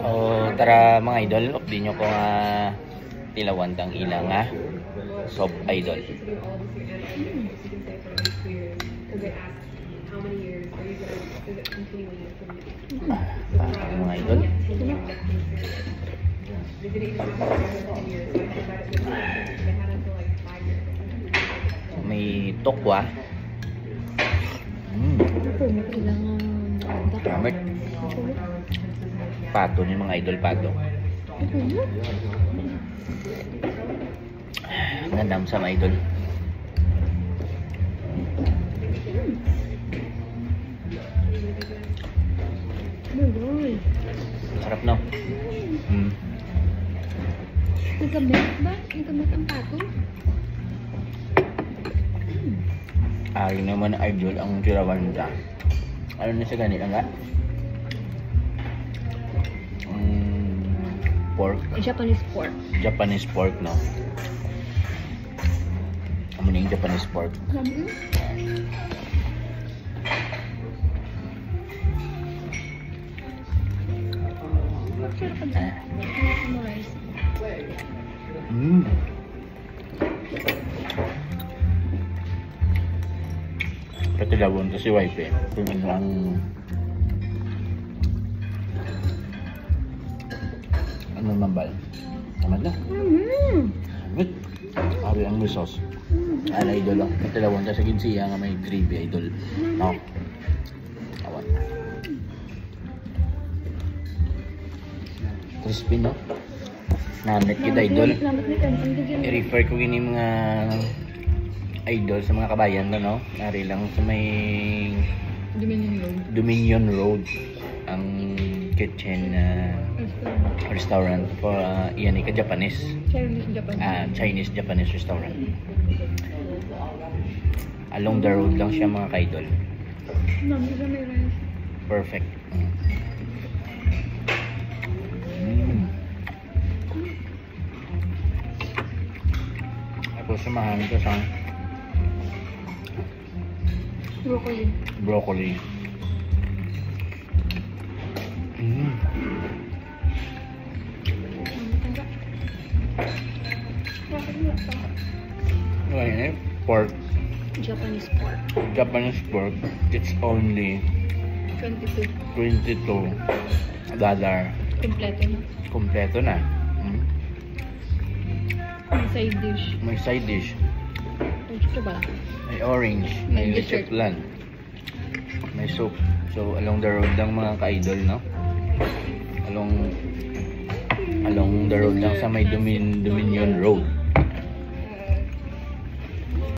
O tara mga idol, di nyo ko nga tilawan tang ilang nga soap idol. Mga idol. May tokwa. Gamit. Pato ni mga idol, pato. Gandam sa mga idol. Sarap no? Nagkamit ba? Nagkamit ang pato? Ari naman idol ang tirawan dyan. Ano na sa ganit nga? Pork. Japanese pork. Japanese pork, no? Ano na yung Japanese pork? Patilawon to si wife eh. Kung ang ano mambal? Tamad na. Good. Ari ang may sauce. Ano idol lang. Patilawon to sa ginsiya nga may gravy idol. No? Awan. Crispy no? Namit kita idol. I-refer ko gini mga idol sa mga kabayan no? Nari lang sa may Dominion Road ang kitchen restaurant for iyan ka Japanese. Chinese Japanese restaurant. Along the road lang siya mga ka-idol. Perfect. Tapos samahan ko sa broccoli. Okay, pork. Japanese pork. Japanese pork. It's only $22. Kompleto na. Kompleto na. May side dish. May side dish. Ito ba? May orange. May leche flan. May soup. So along the road lang mga ka-idol, no? Along the road lang sa may Dominion Road.